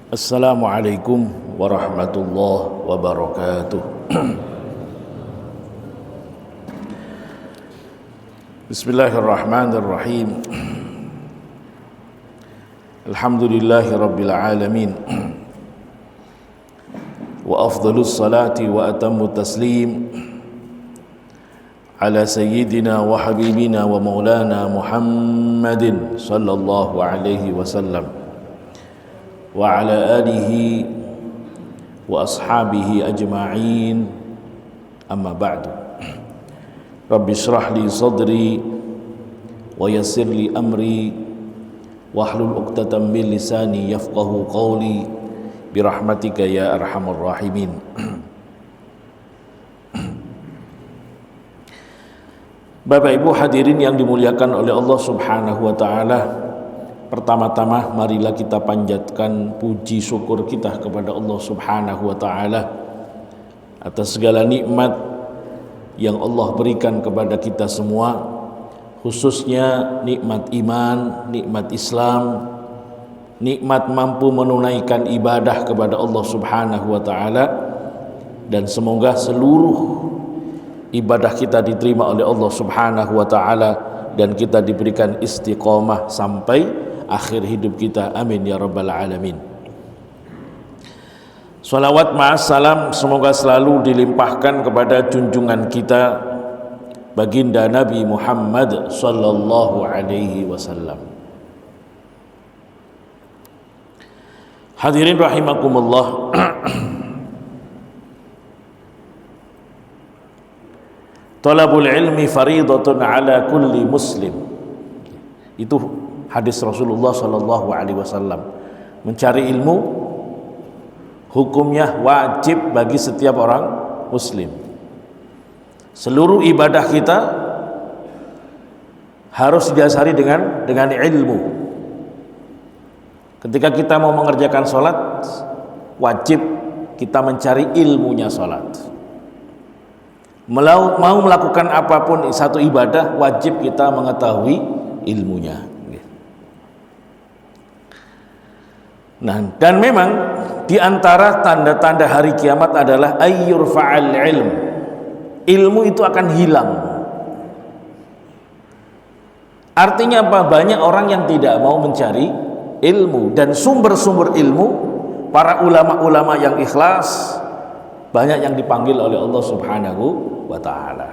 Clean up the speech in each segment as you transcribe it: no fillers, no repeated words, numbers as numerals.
Assalamualaikum warahmatullahi wabarakatuh. Bismillahirrahmanirrahim. Alhamdulillahi rabbil alamin. Wa afdalus salati wa atammu taslim ala sayyidina wa habibina wa maulana Muhammadin sallallahu alaihi wasallam wa ala alihi wa ashabihi ajma'in, amma ba'du. Rabbi shrah li sadri wa yassir li amri wahlul 'uqdatam min lisani yafqahu qawli birahmatika ya arhamar rahimin. Bapak Ibu hadirin yang dimuliakan oleh Allah Subhanahu wa taala, pertama-tama marilah kita panjatkan puji syukur kita kepada Allah Subhanahu wa taala atas segala nikmat yang Allah berikan kepada kita semua, khususnya nikmat iman, nikmat Islam, nikmat mampu menunaikan ibadah kepada Allah Subhanahu wa taala, dan semoga seluruh ibadah kita diterima oleh Allah Subhanahu wa taala dan kita diberikan istiqomah sampai akhir hidup kita, amin ya rabbal alamin. Salawat ma'as salam semoga selalu dilimpahkan kepada junjungan kita baginda Nabi Muhammad sallallahu alaihi wasallam. Hadirin rahimakumullah, talabul ilmi faridatun ala kulli muslim. Itu hadis Rasulullah sallallahu alaihi wasallam. Mencari ilmu hukumnya wajib bagi setiap orang muslim. Seluruh ibadah kita harus didasari dengan ilmu. Ketika kita mau mengerjakan sholat, wajib kita mencari ilmunya sholat. Mau melakukan apapun satu ibadah, wajib kita mengetahui ilmunya. Nah, dan memang di antara tanda-tanda hari kiamat adalah ayyurfa'al ilm. Ilmu itu akan hilang. Artinya apa? Banyak orang yang tidak mau mencari ilmu, dan sumber-sumber ilmu, para ulama-ulama yang ikhlas, banyak yang dipanggil oleh Allah Subhanahu wa ta'ala.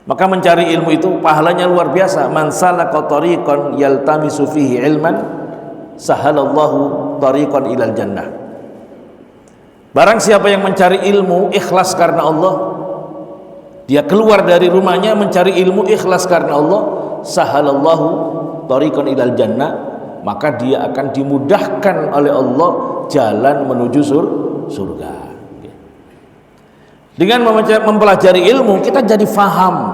Maka mencari ilmu itu pahalanya luar biasa. Man salaka tariqan yaltamisu fihi ilman sahalallahu tariqan ilal jannah. Barang siapa yang mencari ilmu ikhlas karena Allah, dia keluar dari rumahnya mencari ilmu ikhlas karena Allah, sahalallahu tariqan ilal jannah, maka dia akan dimudahkan oleh Allah jalan menuju surga. Dengan mempelajari ilmu, kita jadi faham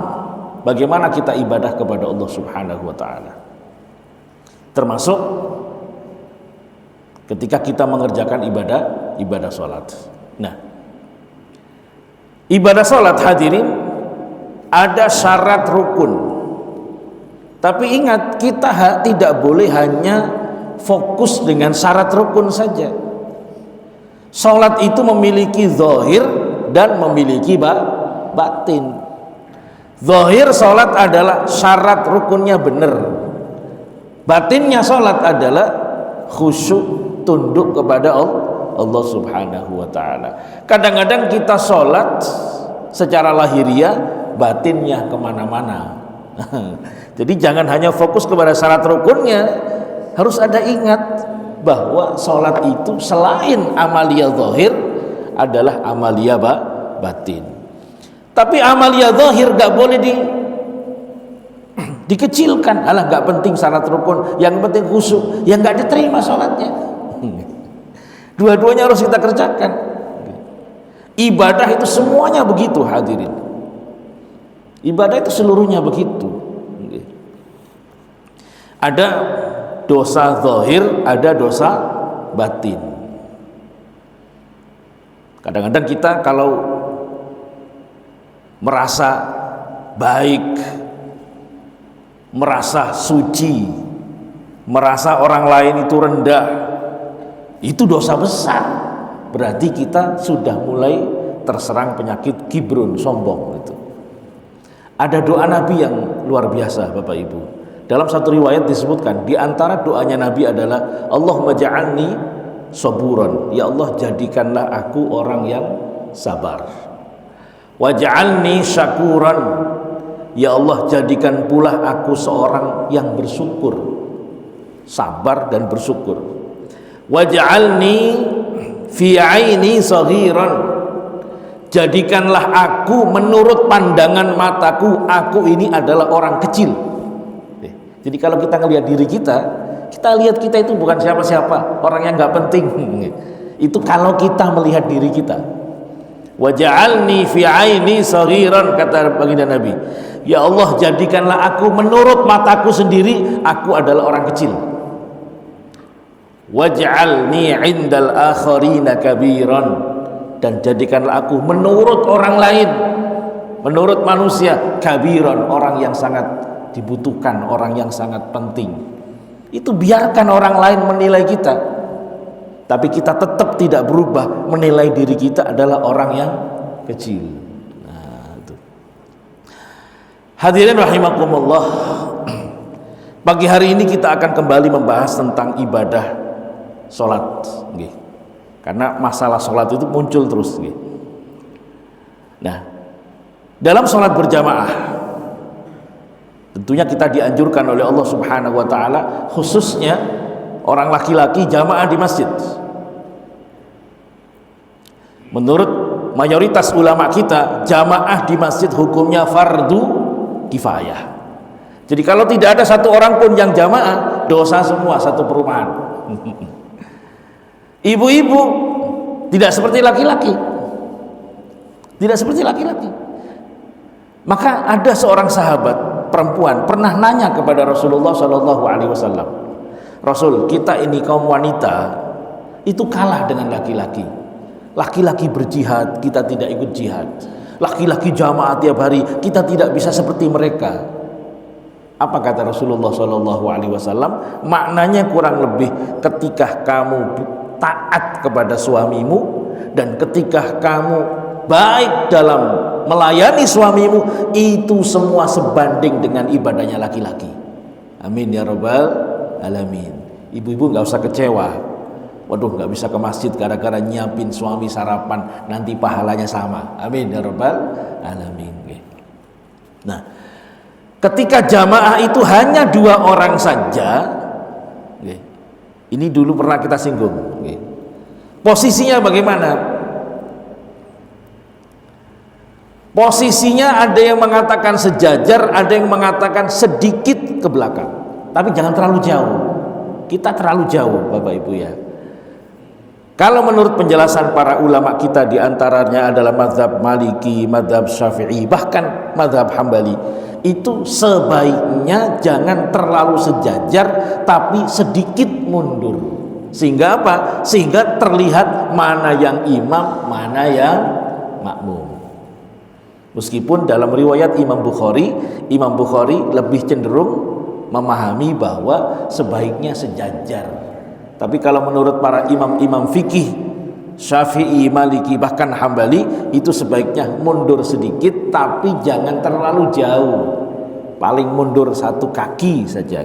bagaimana kita ibadah kepada Allah Subhanahu wa ta'ala. Termasuk ketika kita mengerjakan ibadah sholat. Nah, ibadah sholat hadirin ada syarat rukun. Tapi ingat, kita tidak boleh hanya fokus dengan syarat rukun saja. Sholat itu memiliki zahir dan memiliki batin. Zahir sholat adalah syarat rukunnya benar. Batinnya sholat adalah khusyuk, tunduk kepada Allah Subhanahu wa ta'ala. Kadang-kadang kita sholat secara lahiriah, batinnya kemana-mana. Jadi jangan hanya fokus kepada syarat rukunnya, harus ada ingat bahwa sholat itu selain amalia zahir adalah amalia batin. Tapi amalia zahir gak boleh dikecilkan. Alah, gak penting syarat rukun, yang penting khusyuk, yang gak diterima sholatnya. Dua-duanya harus kita kerjakan. Ibadah itu semuanya begitu hadirin. Ibadah itu seluruhnya begitu. Ada dosa zahir, ada dosa batin. Kadang-kadang kita kalau merasa baik, merasa suci, merasa orang lain itu rendah, itu dosa besar. Berarti kita sudah mulai terserang penyakit kibrun, sombong gitu. Ada doa Nabi yang luar biasa Bapak Ibu. Dalam satu riwayat disebutkan, di antara doanya Nabi adalah Allahumma ja'alni saburan, ya Allah jadikanlah aku orang yang sabar. Waj'alni syakuran, ya Allah jadikan pula aku seorang yang bersyukur, sabar dan bersyukur. Waj'alni fi aini saghiran, jadikanlah aku menurut pandangan mataku, aku ini adalah orang kecil. Jadi kalau kita ngelihat diri kita lihat kita itu bukan siapa-siapa, orang yang nggak penting. Itu kalau kita melihat diri kita. Waj'alni fi aini saghiran, kata baginda Nabi, ya Allah jadikanlah aku menurut mataku sendiri aku adalah orang kecil. Waj'alni 'indal akharina kabiran, dan jadikanlah aku menurut orang lain, menurut manusia, kabiran, orang yang sangat dibutuhkan, orang yang sangat penting. Itu biarkan orang lain menilai kita, tapi kita tetap tidak berubah menilai diri kita adalah orang yang kecil. Nah, itu. Hadirin rahimakumullah, pagi hari ini kita akan kembali membahas tentang ibadah sholat, karena masalah sholat itu muncul terus. Nah, dalam sholat berjamaah tentunya kita dianjurkan oleh Allah Subhanahu wa taala, khususnya orang laki-laki jamaah di masjid. Menurut mayoritas ulama kita, jamaah di masjid hukumnya fardu kifayah. Jadi kalau tidak ada satu orang pun yang jamaah, dosa semua satu perumahan. Ibu-ibu tidak seperti laki-laki. Tidak seperti laki-laki. Maka ada seorang sahabat perempuan pernah nanya kepada Rasulullah Shallallahu Alaihi Wasallam, Rasul, kita ini kaum wanita itu kalah dengan laki-laki. Laki-laki berjihad, kita tidak ikut jihad. Laki-laki jamaah tiap hari, kita tidak bisa seperti mereka. Apa kata Rasulullah Shallallahu Alaihi Wasallam? Maknanya kurang lebih, ketika kamu taat kepada suamimu dan ketika kamu baik dalam melayani suamimu, itu semua sebanding dengan ibadahnya laki-laki. Amin ya rabbal alamin. Ibu-ibu nggak usah kecewa, waduh nggak bisa ke masjid gara-gara nyiapin suami sarapan, nanti pahalanya sama. Amin ya rabbal alamin. Nah, ketika jamaah itu hanya 2 orang saja, ini dulu pernah kita singgung, posisinya bagaimana? Posisinya ada yang mengatakan sejajar, ada yang mengatakan sedikit ke belakang, tapi jangan terlalu jauh. Kita terlalu jauh Bapak Ibu ya. Kalau menurut penjelasan para ulama kita, diantaranya adalah mazhab Maliki, mazhab Syafi'i, bahkan mazhab Hambali, itu sebaiknya jangan terlalu sejajar tapi sedikit mundur. Sehingga apa? Sehingga terlihat mana yang imam, mana yang makmum. Meskipun dalam riwayat Imam Bukhari lebih cenderung memahami bahwa sebaiknya sejajar. Tapi kalau menurut para imam-imam fikih Syafi'i, Maliki, bahkan Hambali, itu sebaiknya mundur sedikit tapi jangan terlalu jauh. Paling mundur 1 kaki saja.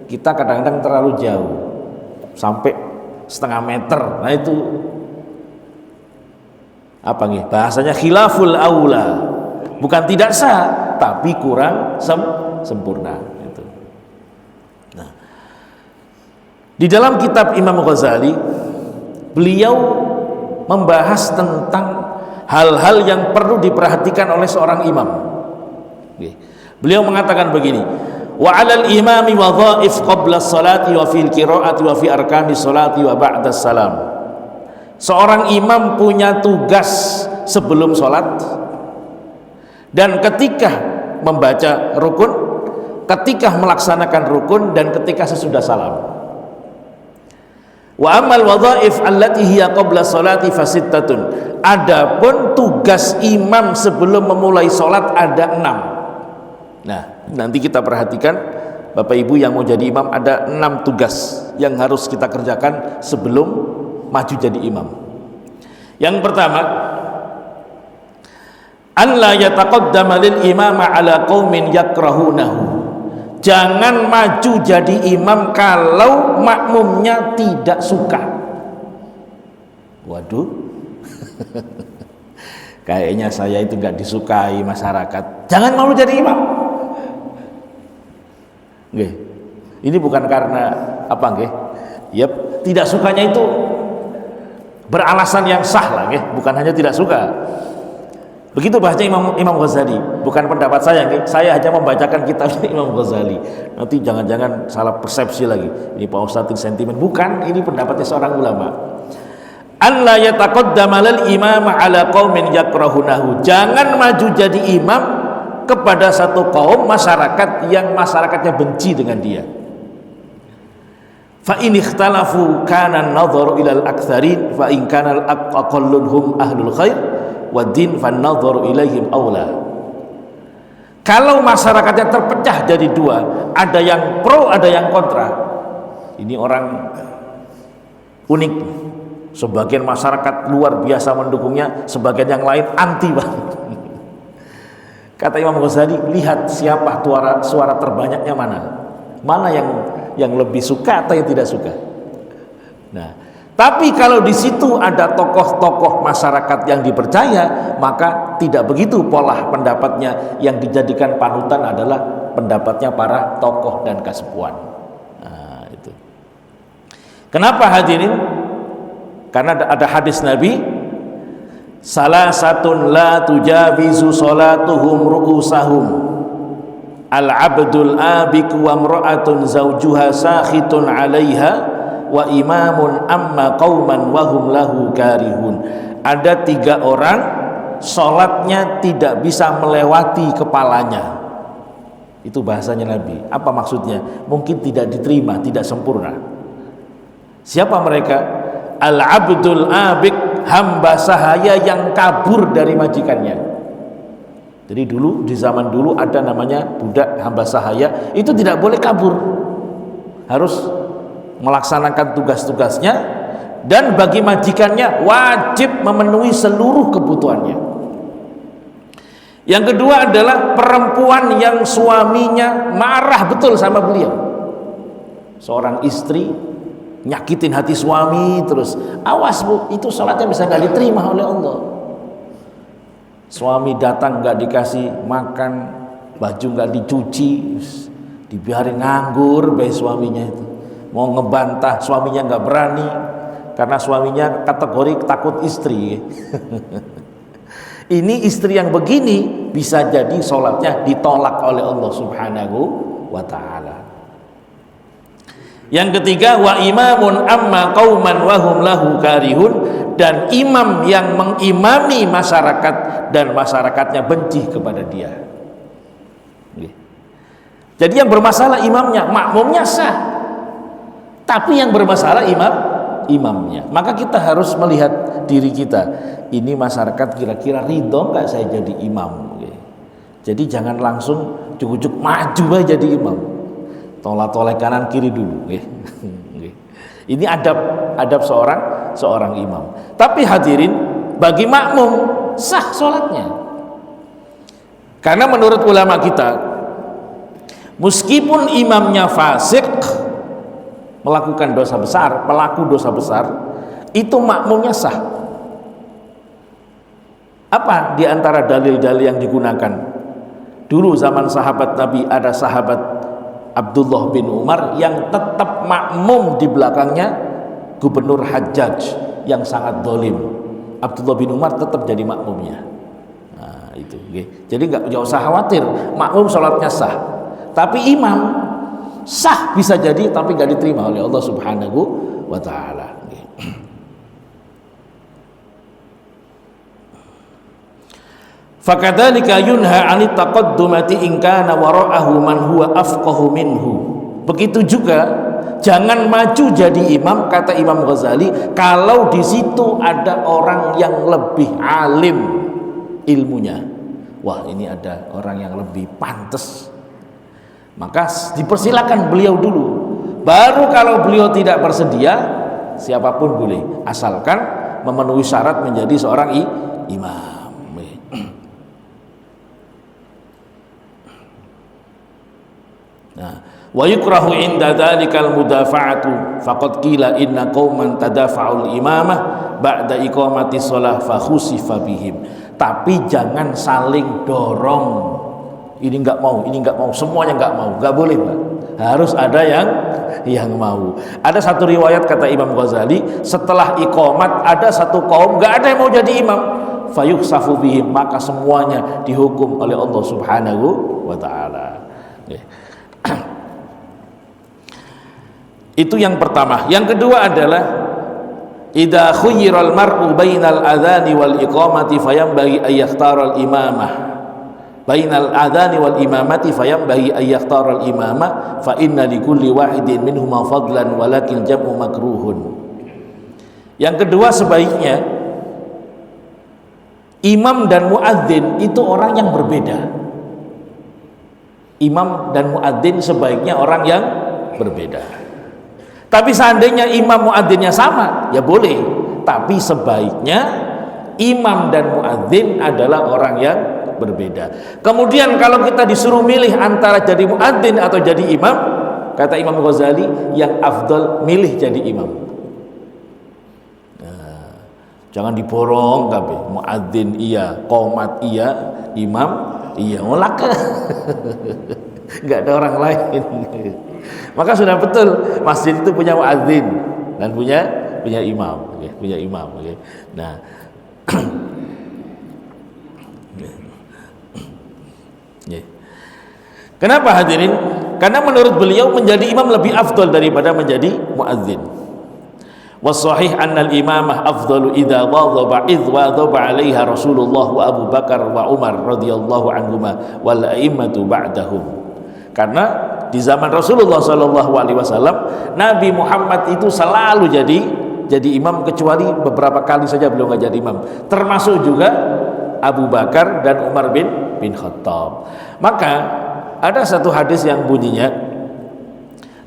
Kita kadang-kadang terlalu jauh sampai setengah meter. Nah itu apa nih? Bahasanya khilaful aula. Bukan tidak sah, tapi kurang sempurna. Gitu. Nah, di dalam kitab Imam Ghazali, beliau membahas tentang hal-hal yang perlu diperhatikan oleh seorang imam. Beliau mengatakan begini, wa 'alal imami wadha'if qabla as-salati wa fil qira'ati wa fi arkani salati wa ba'da salam. Seorang imam punya tugas sebelum salat dan ketika membaca rukun, ketika melaksanakan rukun, dan ketika sesudah salam. Wa amal wadhaif allati hiya qabla sholati fasittatun. Adapun tugas imam sebelum memulai salat ada 6. Nah, nanti kita perhatikan Bapak Ibu yang mau jadi imam, ada 6 tugas yang harus kita kerjakan sebelum maju jadi imam. Yang pertama, an la yataqaddama lil imama ala qaumin yakrahunahu. Jangan maju jadi imam kalau makmumnya tidak suka. Waduh. Kayaknya saya itu nggak disukai masyarakat. Jangan mau jadi imam. Nggih. Ini bukan karena apa nggih? Yap, tidak sukanya itu beralasan yang sah lah nggih, bukan hanya tidak suka. Begitu bahasa Imam Ghazali, bukan pendapat saya nggih. Saya hanya membacakan kitab Imam Ghazali. Nanti jangan-jangan salah persepsi lagi. Ini Pak Ustadz sentimen, bukan, ini pendapatnya seorang ulama. An la yataqaddama lil imam ala qaumin yakrahunahu. Jangan maju jadi imam kepada satu kaum masyarakat yang masyarakatnya benci dengan dia. Fa in ikhtalafu kana an-nadharu ila al-aktsarin fa in kana al-aqallunhum ahlul khair wa din fa an-nadharu ilaihim aula. Kalau masyarakatnya terpecah jadi dua, ada yang pro, ada yang kontra. Ini orang unik. Sebagian masyarakat luar biasa mendukungnya, sebagian yang lain anti banget. Kata Imam Ghazali, lihat siapa suara terbanyaknya mana. Mana yang lebih suka atau yang tidak suka. Nah, tapi kalau di situ ada tokoh-tokoh masyarakat yang dipercaya, maka tidak begitu pola pendapatnya. Yang dijadikan panutan adalah pendapatnya para tokoh dan kasepuan. Nah, itu. Kenapa hadirin? Karena ada hadis Nabi, salasatun la tujawizu salatuhum ru'usahum, al-abdul abiku wa mra'atun zawjuha sakhitun 'alaiha wa imamun amma qauman wa hum lahu karihun. Ada 3 orang salatnya tidak bisa melewati kepalanya. Itu bahasanya Nabi. Apa maksudnya? Mungkin tidak diterima, tidak sempurna. Siapa mereka? Al-abdul abik, hamba sahaya yang kabur dari majikannya. Jadi dulu, di zaman dulu ada namanya budak hamba sahaya, itu tidak boleh kabur, harus melaksanakan tugas-tugasnya, dan bagi majikannya wajib memenuhi seluruh kebutuhannya. Yang kedua adalah perempuan yang suaminya marah betul sama beliau. Seorang istri nyakitin hati suami terus, awas bu, itu sholatnya bisa nggak diterima oleh Allah. Suami datang nggak dikasih makan, baju nggak dicuci, dibiarin nganggur bayi suaminya itu. Mau ngebantah suaminya nggak berani, karena suaminya kategori takut istri. Ini istri yang begini bisa jadi sholatnya ditolak oleh Allah Subhanahu wa ta'ala. Yang ketiga, wa imamun amma qauman wa hum lahu karihun, dan imam yang mengimami masyarakat dan masyarakatnya benci kepada dia. Jadi yang bermasalah imamnya, makmumnya sah, tapi yang bermasalah imamnya. Maka kita harus melihat diri kita, ini masyarakat kira-kira ridho nggak saya jadi imam. Jadi jangan langsung cukup maju aja jadi imam, tolak-tolak kanan kiri dulu. Ini adab seorang imam. Tapi hadirin, bagi makmum sah sholatnya. Karena menurut ulama kita, meskipun imamnya fasik, melakukan dosa besar, pelaku dosa besar, itu makmumnya sah. Apa di antara dalil-dalil yang digunakan? Dulu zaman sahabat Nabi ada sahabat Abdullah bin Umar yang tetap makmum di belakangnya Gubernur Hajjaj yang sangat dolim. Abdullah bin Umar tetap jadi makmumnya. Nah, itu. Jadi nggak usah khawatir, makmum sholatnya sah. Tapi imam sah bisa jadi, tapi nggak diterima oleh Allah Subhanahu wa ta'ala. Fakadzalika yunha 'anit taqaddumati in kana wara'ahu man huwa afqahu minhu. Begitu juga jangan maju jadi imam, kata Imam Ghazali, kalau di situ ada orang yang lebih alim ilmunya. Wah, ini ada orang yang lebih pantas, maka dipersilakan beliau dulu. Baru kalau beliau tidak bersedia, siapapun boleh, asalkan memenuhi syarat menjadi seorang imam. Nah, wa yukrahu inda dzalikal mudafa'atu faqad qila inna qauman tadafa'ul imamah ba'da iqamati shalah fa khusifa bihim. Tapi jangan saling dorong. Ini enggak mau, ini enggak mau, semuanya enggak mau. Enggak boleh, Pak. Harus ada yang mau. Ada satu riwayat kata Imam Ghazali, setelah iqamat ada satu kaum enggak ada yang mau jadi imam. Fayukhsafu bihim, maka semuanya dihukum oleh Allah Subhanahu wa taala. Itu yang pertama. Yang kedua adalah idza khuyyiral mar'u bainal adhani wal iqamati fayambaghi ay yakhtaral imamah. Bainal adhani wal imamati fayambaghi ay yakhtaral imamah fa inna likulli wahidin minhuma fadlan walakin jam'u makruhun. Yang kedua, sebaiknya imam dan muadzin itu orang yang berbeda. Imam dan muadzin sebaiknya orang yang berbeda. Tapi seandainya imam muadzinnya sama, ya boleh. Tapi sebaiknya imam dan muadzin adalah orang yang berbeda. Kemudian kalau kita disuruh milih antara jadi muadzin atau jadi imam, kata Imam Ghazali, yang afdal milih jadi imam. Nah, jangan diborong kabeh. Muadzin iya, qomat iya, imam iya, olak. Enggak ada orang lain. Maka sudah betul masjid itu punya muadzin dan punya imam, okay? Punya imam. Okay? Nah, kenapa hadirin? Karena menurut beliau menjadi imam lebih afdal daripada menjadi muadzin. Wasahih anna al-imamah afdalu idza wadhaba wadhaba 'alaiha Rasulullah wa Abu Bakar wa Umar radhiyallahu anhuma wal a'immatu ba'dahum. Karena di zaman Rasulullah SAW, Nabi Muhammad itu selalu jadi imam, kecuali beberapa kali saja beliau nggak jadi imam. Termasuk juga Abu Bakar dan Umar bin Khattab. Maka ada satu hadis yang bunyinya,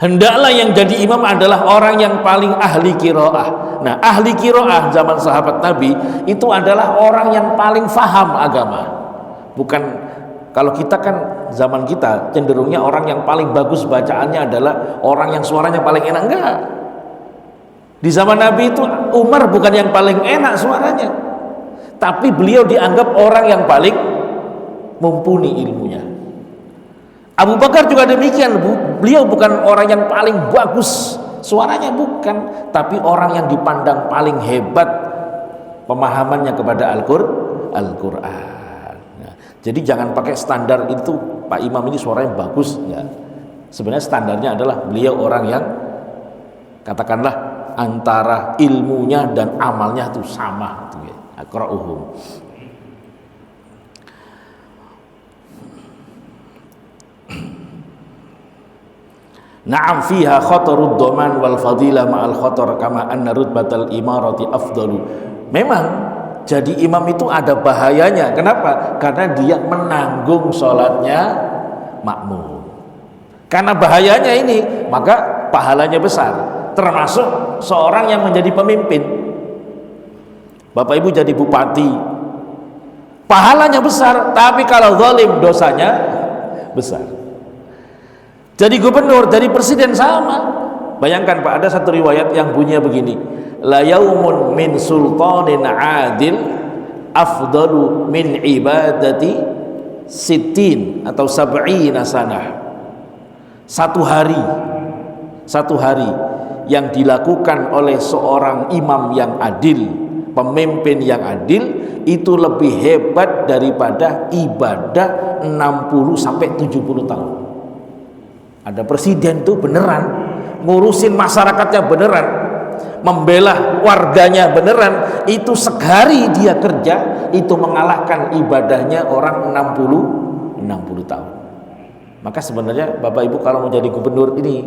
hendaklah yang jadi imam adalah orang yang paling ahli qiraah. Nah, ahli qiraah zaman sahabat Nabi itu adalah orang yang paling faham agama. Bukan, kalau kita kan zaman kita cenderungnya orang yang paling bagus bacaannya adalah orang yang suaranya paling enak. Enggak. Di zaman Nabi itu Umar bukan yang paling enak suaranya, tapi beliau dianggap orang yang paling mumpuni ilmunya. Abu Bakar juga demikian, beliau bukan orang yang paling bagus suaranya, bukan, tapi orang yang dipandang paling hebat pemahamannya kepada Al-Quran. Jadi jangan pakai standar itu, Pak Imam ini suaranya bagus, enggak. Sebenarnya standarnya adalah beliau orang yang katakanlah antara ilmunya dan amalnya itu sama, gitu ya. Aqra'uhum. Na'am fiha khatarud dhaman wal fadilah ma'al khatar kama anna rutbatal imarati afdalu. Memang jadi imam itu ada bahayanya. Kenapa? Karena dia menanggung sholatnya makmum. Karena bahayanya ini, maka pahalanya besar. Termasuk seorang yang menjadi pemimpin. Bapak Ibu jadi bupati, pahalanya besar. Tapi kalau zalim, dosanya besar. Jadi gubernur, jadi presiden sama. Bayangkan Pak, ada satu riwayat yang bunyinya begini, la yaumun min sultanin adil afdalu min ibadati sittin atau sab'ina sanah. Satu hari yang dilakukan oleh seorang imam yang adil, pemimpin yang adil, itu lebih hebat daripada ibadah 60 sampai 70 tahun. Ada presiden tuh beneran ngurusin masyarakatnya, beneran membela warganya, beneran, itu sehari dia kerja itu mengalahkan ibadahnya orang 60 tahun. Maka sebenarnya Bapak Ibu kalau mau jadi gubernur, ini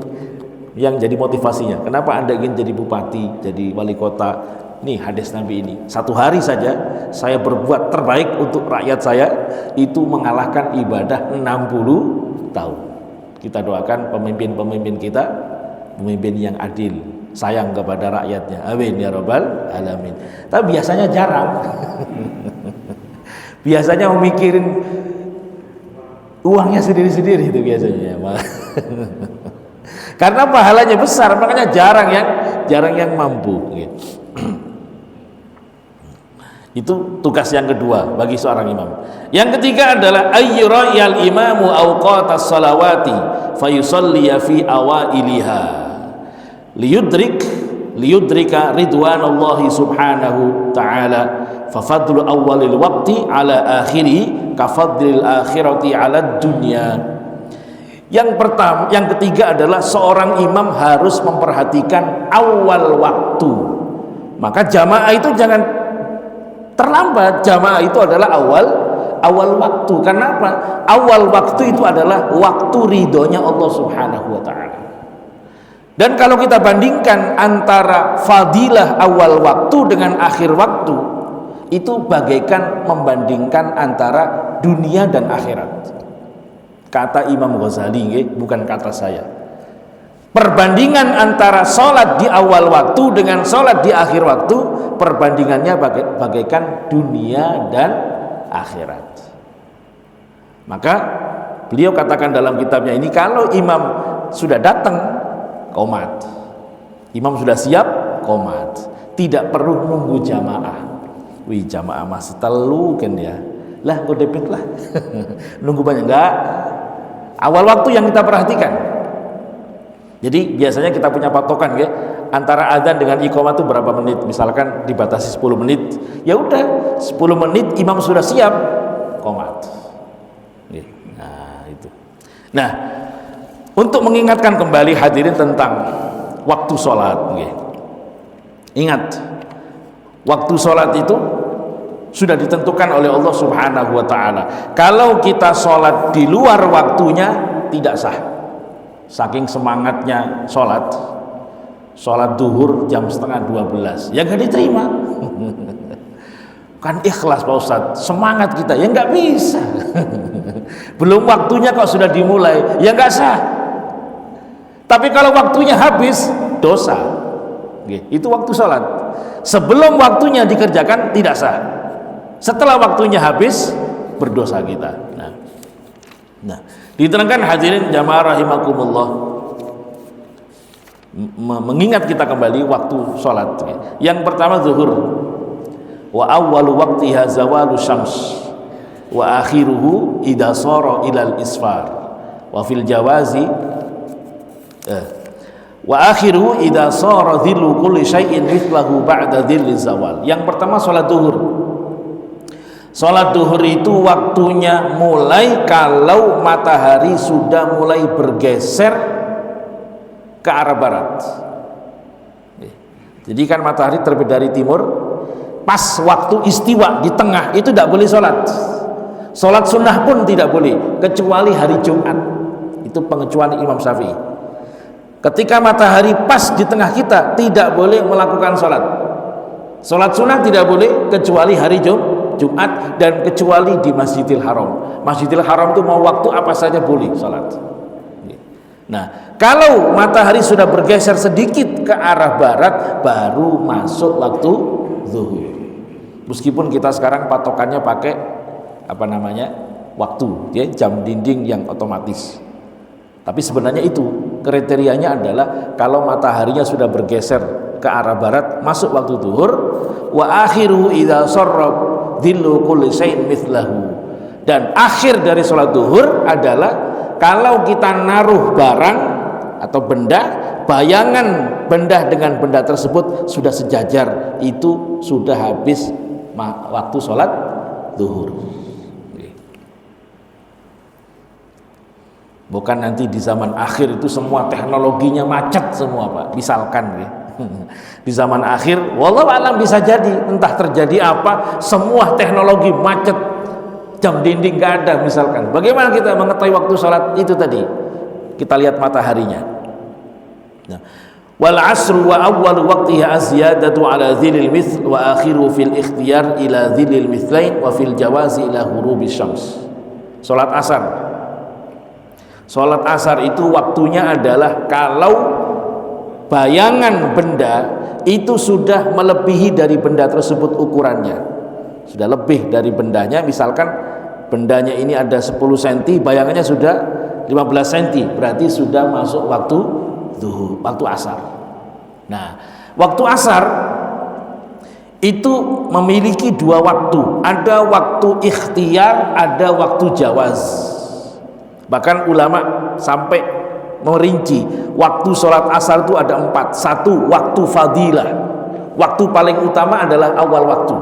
yang jadi motivasinya. Kenapa Anda ingin jadi bupati, jadi wali kota? Nih hadis Nabi ini, satu hari saja saya berbuat terbaik untuk rakyat saya, itu mengalahkan ibadah 60 tahun. Kita doakan pemimpin-pemimpin kita, pemimpin yang adil, sayang kepada rakyatnya. Amin ya rabbal alamin. Tapi biasanya jarang. Biasanya memikirin uangnya sendiri-sendiri itu biasanya. Karena pahalanya besar, makanya jarang yang mampu. Itu tugas yang kedua bagi seorang imam. Yang ketiga adalah ayyura'yal imamu awqatas salawati fayusalliya fi awailiha liyudrika ridwanallahi subhanahu ta'ala fafadlu awwalil waqti ala akhiri kafadlil akhirati ala dunya. Yang ketiga adalah seorang imam harus memperhatikan awal waktu. Maka jamaah itu jangan terlambat. Jamaah itu adalah awal waktu. Karena apa? Awal waktu itu adalah waktu ridhonya Allah subhanahu wa ta'ala. Dan kalau kita bandingkan antara fadilah awal waktu dengan akhir waktu, itu bagaikan membandingkan antara dunia dan akhirat. Kata Imam Ghazali, bukan kata saya. Perbandingan antara sholat di awal waktu dengan sholat di akhir waktu, perbandingannya bagaikan dunia dan akhirat. Maka beliau katakan dalam kitabnya ini, kalau imam sudah datang, qomat. Imam sudah siap, qomat. Tidak perlu nunggu jamaah. Wih, jamaah masih telu kan ya. Lah, gue depet lah. Nunggu banyak enggak? Awal waktu yang kita perhatikan. Jadi biasanya kita punya patokan ya, antara adzan dengan iqamah itu berapa menit? Misalkan dibatasi 10 menit. Ya udah, 10 menit imam sudah siap, qomat. Nah, itu. Nah, untuk mengingatkan kembali hadirin tentang waktu sholat, ingat, waktu sholat itu sudah ditentukan oleh Allah subhanahu wa ta'ala. Kalau kita sholat di luar waktunya, tidak sah. Saking semangatnya sholat duhur jam setengah 12, ya gak diterima. Kan ikhlas Pak Ustadz, semangat kita, ya gak bisa. Belum waktunya kok sudah dimulai, ya gak sah. Tapi kalau waktunya habis, dosa. Itu waktu sholat. Sebelum waktunya dikerjakan, tidak sah. Setelah waktunya habis, berdosa kita. Nah, diterangkan hadirin jamaah rahimakumullah, mengingat kita kembali waktu sholat. Yang pertama zuhur, wa awwalu waqtiha zawalu syams, wa akhiruhu idza sara ilal isfar, wa fil jawazi wa akhiruhu idza sara dhillu kulli syai'in mithlahu ba'da dhilli zawal. Yang pertama sholat zuhur. Sholat duhur itu waktunya mulai kalau matahari sudah mulai bergeser ke arah barat. Jadi kan matahari terbit dari timur, pas waktu istiwa di tengah itu tidak boleh sholat. Sholat sunnah pun tidak boleh, kecuali hari Jumat. Itu pengecualian Imam Syafi'i. Ketika matahari pas di tengah kita, tidak boleh melakukan sholat. Sholat sunnah tidak boleh kecuali hari Jumat, dan kecuali di Masjidil Haram. Masjidil Haram itu mau waktu apa saja boleh sholat. Nah, kalau matahari sudah bergeser sedikit ke arah barat, baru masuk waktu zuhur. Meskipun kita sekarang patokannya pakai waktu, ya, jam dinding yang otomatis. Tapi sebenarnya itu kriterianya adalah kalau mataharinya sudah bergeser ke arah barat, masuk waktu zuhur. Wa akhiru idza sarrab dhillu kulli syai'in mithlahu. Dan akhir dari sholat zuhur adalah kalau kita naruh barang atau benda, bayangan benda dengan benda tersebut sudah sejajar, itu sudah habis waktu sholat zuhur. Bukan nanti di zaman akhir itu semua teknologinya macet semua Pak, misalkan di zaman akhir, wallahu alam bisa jadi, entah terjadi apa, semua teknologi macet, jam dinding gak ada misalkan. Bagaimana kita mengetahui waktu sholat itu tadi? Kita lihat mataharinya. Nah, wal asru wa awwalu waqtiha az-ziyadatu ala dhilil mithl wa akhiru fil ikhtiyar ila dhilil mithlain wa fil jawazi ila ghurubi syams. Sholat asar. Sholat asar itu waktunya adalah kalau bayangan benda itu sudah melebihi dari benda tersebut ukurannya, sudah lebih dari bendanya. Misalkan bendanya ini ada 10 cm, bayangannya sudah 15 cm, berarti sudah masuk waktu zuhur, waktu asar. Nah, waktu asar itu memiliki dua waktu, ada waktu ikhtiar, ada waktu jawaz. Bahkan ulama sampai merinci waktu sholat asar itu ada 4. Satu, waktu fadilah, waktu paling utama adalah awal waktu.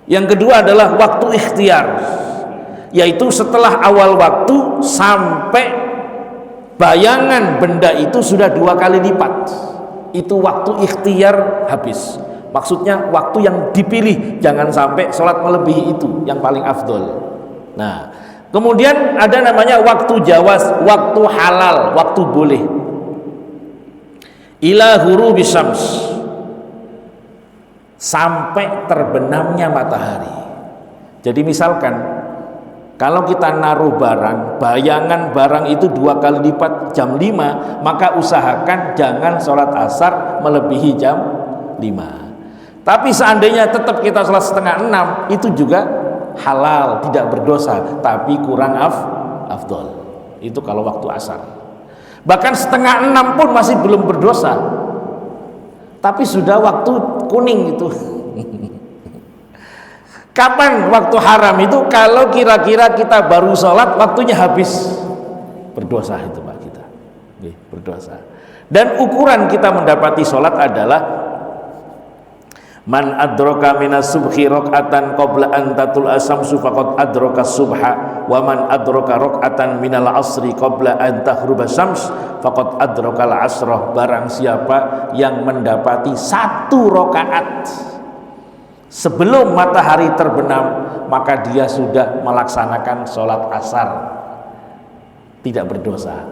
Yang kedua adalah waktu ikhtiar, yaitu setelah awal waktu sampai bayangan benda itu sudah 2 kali lipat, itu waktu ikhtiar habis. Maksudnya waktu yang dipilih, jangan sampai sholat melebihi itu, yang paling afdol. Nah, kemudian ada namanya waktu jawaz, waktu halal, waktu boleh. Ila ghurubi syams, sampai terbenamnya matahari. Jadi misalkan kalau kita naruh barang, bayangan barang itu 2 kali lipat jam 5, maka usahakan jangan sholat asar melebihi jam 5. Tapi seandainya tetap kita sholat setengah 6, itu juga halal, tidak berdosa, tapi kurang afdol. Itu kalau waktu asar. Bahkan setengah 6 pun masih belum berdosa, tapi sudah waktu kuning itu. Kapan waktu haram itu? Kalau kira-kira kita baru sholat, waktunya habis, berdosa itu Pak kita, berdosa. Dan ukuran kita mendapati sholat adalah man adraka minas subhi raq'atan qabla an tatul asyamsu faqad adraka subha wa man adraka raq'atan minal asri qabla an taghruba syams faqad adraka al asrah. Barang siapa yang mendapati 1 rakaat sebelum matahari terbenam, maka dia sudah melaksanakan sholat asar, tidak berdosa.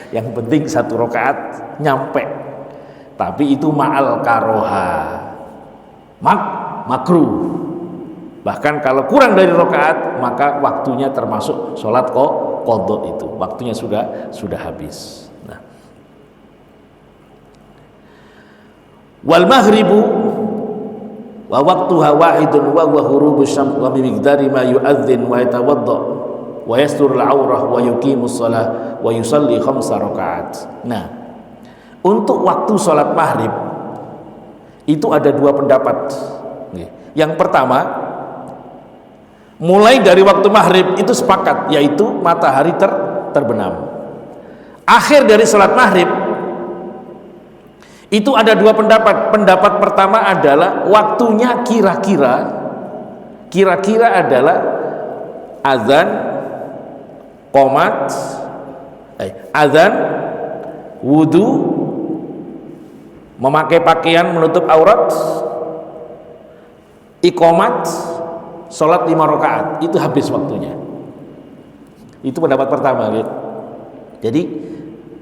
Yang penting 1 rakaat nyampe, tapi itu ma'al karoha, makruh. Bahkan kalau kurang dari rakaat, maka waktunya termasuk sholat qadha, itu waktunya sudah habis. Nah, wal maghribu wa waqtuha wahidun wa huwa ghurubus syams wa bi miqdari ma yu'adzin wa yatawadda wa yasturul aurah wa yuqimus shalah wa yusalli 5 rakaat. Nah, untuk waktu sholat maghrib itu ada 2 pendapat. Yang pertama, mulai dari waktu maghrib itu sepakat, yaitu matahari terbenam. Akhir dari sholat maghrib itu ada 2 pendapat. Pendapat pertama adalah waktunya kira-kira adalah azan, qomat, azan, wudu, memakai pakaian menutup aurat, iqamat, sholat 5 rakaat, itu habis waktunya. Itu pendapat pertama gitu. Jadi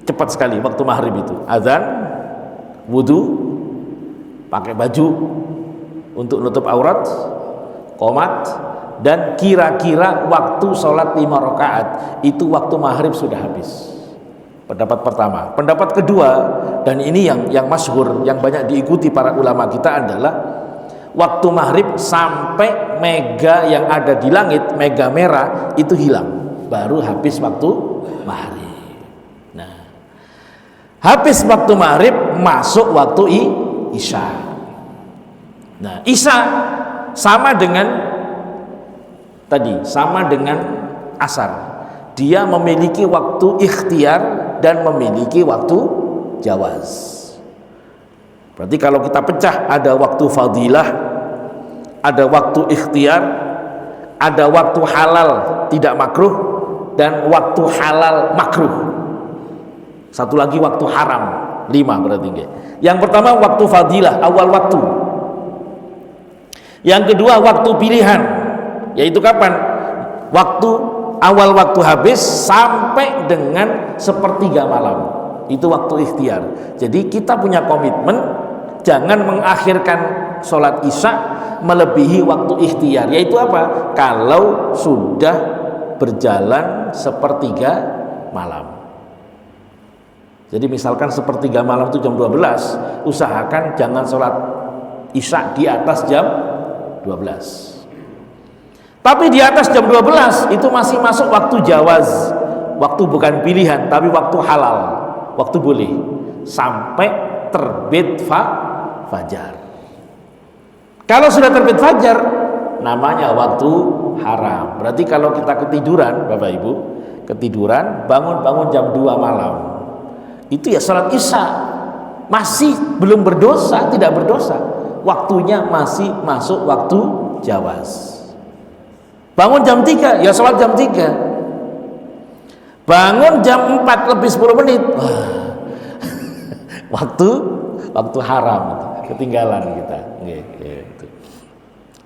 cepat sekali waktu maghrib itu, azan, wudu, pakai baju untuk nutup aurat, qomat, dan kira-kira waktu sholat 5 rakaat, itu waktu maghrib sudah habis. Pendapat pertama. Pendapat kedua, dan ini yang masyhur, yang banyak diikuti para ulama kita, adalah waktu maghrib sampai mega yang ada di langit, mega merah itu hilang, baru habis waktu maghrib. Nah, habis waktu maghrib masuk waktu isya. Nah, isya sama dengan tadi, sama dengan asar. Dia memiliki waktu ikhtiar dan memiliki waktu jawaz. Berarti kalau kita pecah, ada waktu fadilah, ada waktu ikhtiar, ada waktu halal tidak makruh, dan waktu halal makruh. Satu lagi waktu haram, 5 berarti. Yang pertama waktu fadilah, awal waktu. Yang kedua waktu pilihan, yaitu kapan? Waktu awal waktu habis sampai dengan 1/3 malam, itu waktu ikhtiar. Jadi kita punya komitmen jangan mengakhirkan sholat isya melebihi waktu ikhtiar, yaitu apa? Kalau sudah berjalan 1/3 malam. Jadi misalkan sepertiga malam itu jam 12, usahakan jangan sholat isya di atas jam 12. Tapi di atas jam 12 itu masih masuk waktu jawaz, waktu bukan pilihan tapi waktu halal, waktu boleh sampai terbit fajar. Kalau sudah terbit fajar namanya waktu haram. Berarti kalau kita ketiduran, Bapak Ibu, ketiduran bangun jam 2 malam, itu ya salat isya, masih belum berdosa, tidak berdosa, waktunya masih masuk waktu jawaz. Bangun jam 3 ya salat jam 3. Bangun jam 4 lebih 10 menit, waktu haram itu, ketinggalan kita. Gitu.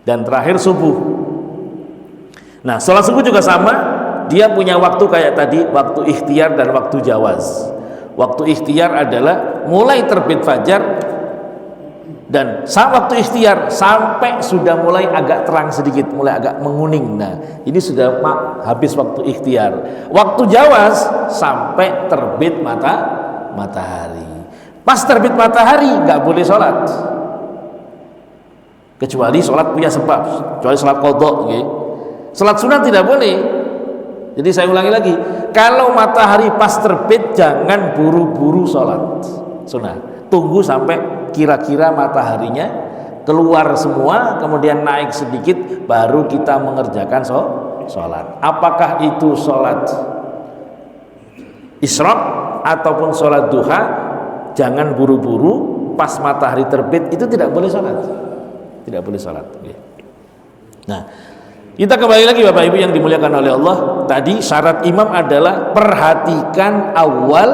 Dan terakhir subuh. Nah, sholat subuh juga sama, dia punya waktu kayak tadi, waktu ikhtiar dan waktu jawaz. Waktu ikhtiar adalah mulai terbit fajar dan waktu ikhtiar sampai sudah mulai agak terang sedikit, mulai agak menguning. Nah, ini sudah habis waktu ikhtiar. Waktu jawaz sampai terbit matahari. Pas terbit matahari nggak boleh sholat, kecuali sholat punya sebab, kecuali sholat qadha, okay? Sholat sunat tidak boleh. Jadi saya ulangi lagi, kalau matahari pas terbit jangan buru-buru sholat sunat, tunggu sampai kira-kira mataharinya keluar semua, kemudian naik sedikit, baru kita mengerjakan sholat. Apakah itu sholat isyraq ataupun sholat duha, jangan buru-buru pas matahari terbit, itu tidak boleh sholat, tidak boleh sholat. Nah, kita kembali lagi Bapak Ibu yang dimuliakan oleh Allah. Tadi syarat imam adalah perhatikan awal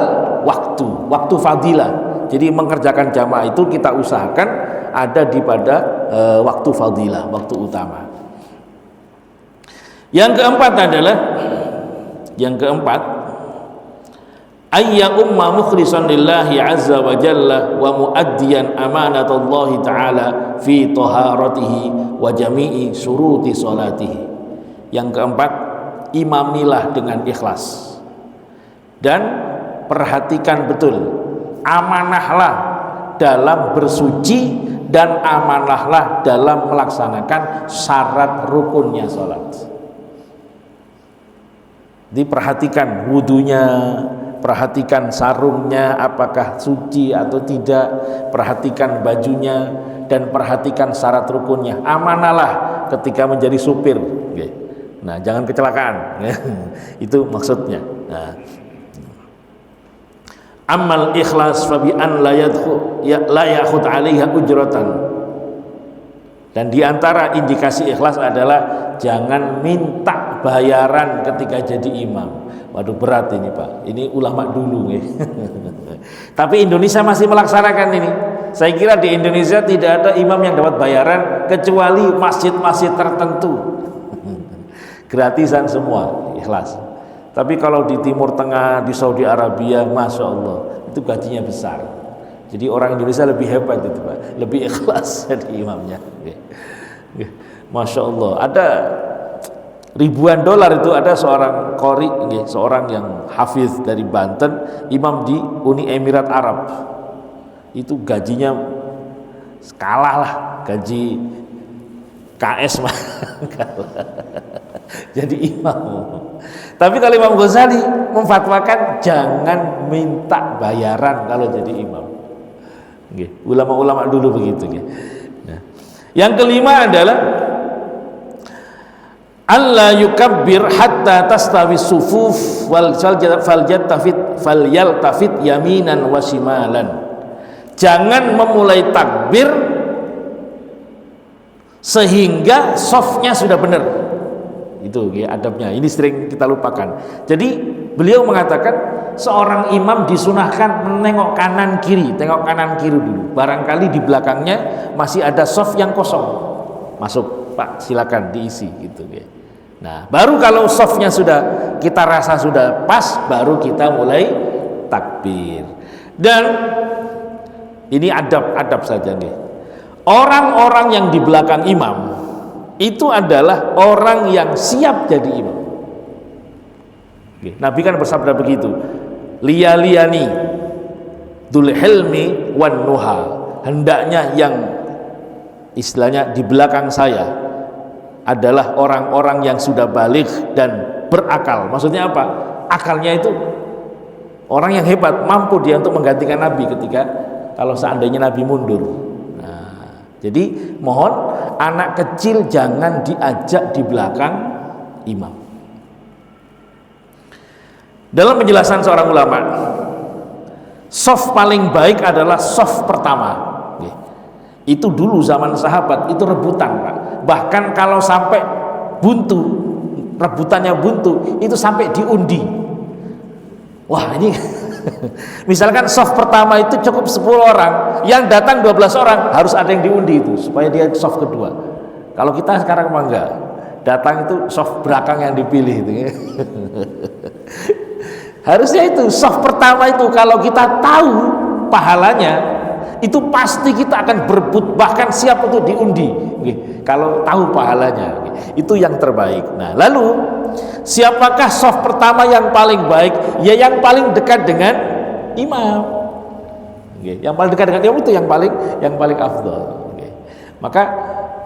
waktu fadilah. Jadi mengerjakan jamaah itu kita usahakan ada di pada waktu fadilah, waktu utama. Yang keempat ayya umma mukhlishan lillahi azza wa jalla wa muaddiyan amanatallahi ta'ala fi taharatihi wa jami'i syuruti salatihi. Yang keempat, imamilah dengan ikhlas dan perhatikan betul, amanahlah dalam bersuci dan amanahlah dalam melaksanakan syarat rukunnya salat. Diperhatikan wudunya, perhatikan sarungnya apakah suci atau tidak, perhatikan bajunya, dan perhatikan syarat rukunnya. Amanalah ketika menjadi supir. Nah, jangan kecelakaan. Itu maksudnya. Nah, amal ikhlas fabi an la yakhud 'alaiha ujratan. Dan diantara indikasi ikhlas adalah jangan minta bayaran ketika jadi imam. Waduh, berat ini Pak, ini ulama dulu ya. Tapi Indonesia masih melaksanakan ini. Saya kira di Indonesia tidak ada imam yang dapat bayaran kecuali masjid-masjid tertentu. Gratisan semua, ikhlas. Tapi kalau di Timur Tengah, di Saudi Arabia, Masya Allah, itu gajinya besar. Jadi orang Indonesia lebih hebat itu Pak, lebih ikhlas jadi imamnya. Masya Allah, ada ribuan dolar itu. Ada seorang qori, seorang yang hafiz dari Banten, imam di Uni Emirat Arab. Itu gajinya kalah lah gaji KS mah. Jadi imam. Tapi kalau Imam Ghazali memfatwakan jangan minta bayaran kalau jadi imam. Ulama-ulama dulu begitu. Nah, yang kelima adalah alla yukabbir hatta tastawi sufuf falyaltafit yaminan wa shimalan. Jangan memulai takbir sehingga softnya sudah benar. Itu ya adabnya. Ini sering kita lupakan. Jadi beliau mengatakan seorang imam disunahkan menengok kanan kiri, tengok kanan kiri dulu. Barangkali di belakangnya masih ada soft yang kosong. Masuk Pak, silakan diisi gitu ya. Nah, baru kalau softnya sudah kita rasa sudah pas, baru kita mulai takbir. Dan ini adab-adab saja nih. Orang-orang yang di belakang imam itu adalah orang yang siap jadi imam. Nabi kan bersabda begitu, liyani dzul hilmi wan nuha, hendaknya yang istilahnya di belakang saya adalah orang-orang yang sudah baligh dan berakal. Maksudnya apa? Akalnya itu orang yang hebat, mampu dia untuk menggantikan Nabi ketika kalau seandainya Nabi mundur. Nah, jadi mohon anak kecil jangan diajak di belakang imam. Dalam penjelasan seorang ulama, shaf paling baik adalah shaf pertama. Itu dulu zaman sahabat itu rebutan, Pak. Bahkan kalau sampai buntu, rebutannya buntu, itu sampai diundi. Wah, ini misalkan shaf pertama itu cukup 10 orang, yang datang 12 orang, harus ada yang diundi itu supaya dia shaf kedua. Kalau kita sekarang mah enggak. Datang itu shaf belakang yang dipilih itu. Harusnya itu shaf pertama itu kalau kita tahu pahalanya, itu pasti kita akan berebut, bahkan siap untuk diundi. Kalau tahu pahalanya, itu yang terbaik. Nah, lalu siapakah shaf pertama yang paling baik? Ya yang paling dekat dengan imam. Yang paling dekat dengan imam itu yang paling afdal. Maka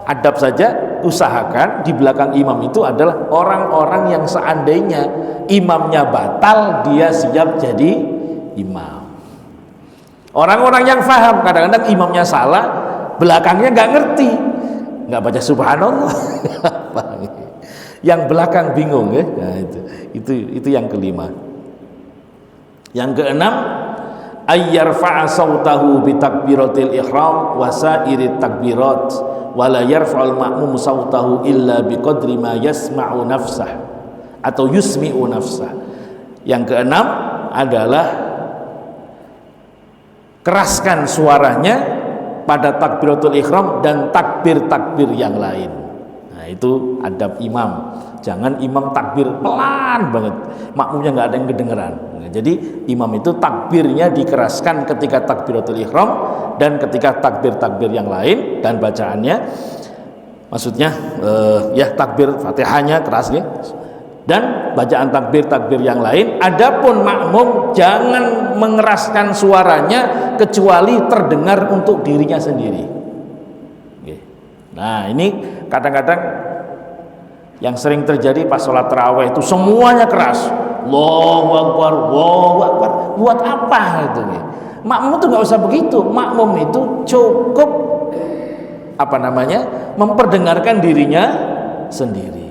adab saja, usahakan di belakang imam itu adalah orang-orang yang seandainya imamnya batal, dia siap jadi imam. Orang-orang yang faham, kadang-kadang imamnya salah, belakangnya nggak ngerti, nggak baca subhanallah. Yang belakang bingung ya. Nah, itu yang kelima. Yang keenam, ayyarfa'a sautahu bi takbiratil ihram wa sa'irit takbirat wa la yarfa'ul ma'mum sautahu illa bi qadri ma yasma'u nafsah atau yusmi'u nafsah. Yang keenam adalah keraskan suaranya pada takbiratul ihram dan takbir-takbir yang lain. Nah, itu adab imam. Jangan imam takbir pelan banget, makmumnya nggak ada yang kedengeran. Nah, jadi imam itu takbirnya dikeraskan ketika takbiratul ihram dan ketika takbir-takbir yang lain, dan bacaannya maksudnya ya takbir Fatihahnya keras ya, dan bacaan takbir-takbir yang lain. Adapun makmum jangan mengeraskan suaranya kecuali terdengar untuk dirinya sendiri. Nah, ini kadang-kadang yang sering terjadi pas sholat tarawih itu semuanya keras. Allahu Akbar, Allahu Akbar. Buat apa itu? Makmum itu nggak usah begitu. Makmum itu cukup memperdengarkan dirinya sendiri.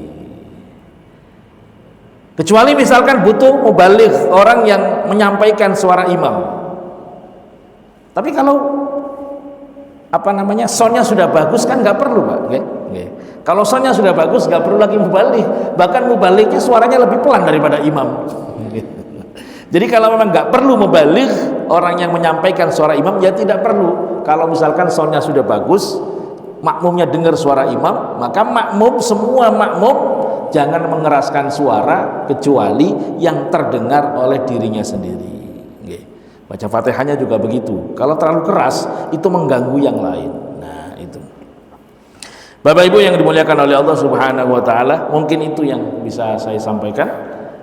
Kecuali misalkan butuh mubaligh, orang yang menyampaikan suara imam. Tapi kalau soundnya sudah bagus kan nggak perlu, Pak. Kalau soundnya sudah bagus nggak perlu lagi mubaligh. Bahkan mubalighnya suaranya lebih pelan daripada imam. Jadi kalau memang nggak perlu mubaligh, orang yang menyampaikan suara imam ya tidak perlu. Kalau misalkan soundnya sudah bagus, makmumnya dengar suara imam, maka semua makmum jangan mengeraskan suara kecuali yang terdengar oleh dirinya sendiri. Baca Fatihahnya juga begitu. Kalau terlalu keras itu mengganggu yang lain. Nah, itu. Bapak Ibu yang dimuliakan oleh Allah Subhanahu wa taala, mungkin itu yang bisa saya sampaikan.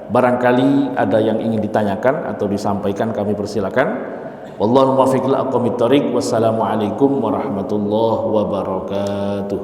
Barangkali ada yang ingin ditanyakan atau disampaikan, kami persilakan. Wallahu muwaffiq ila aqwamit thoriq. Wassalamualaikum warahmatullahi wabarakatuh.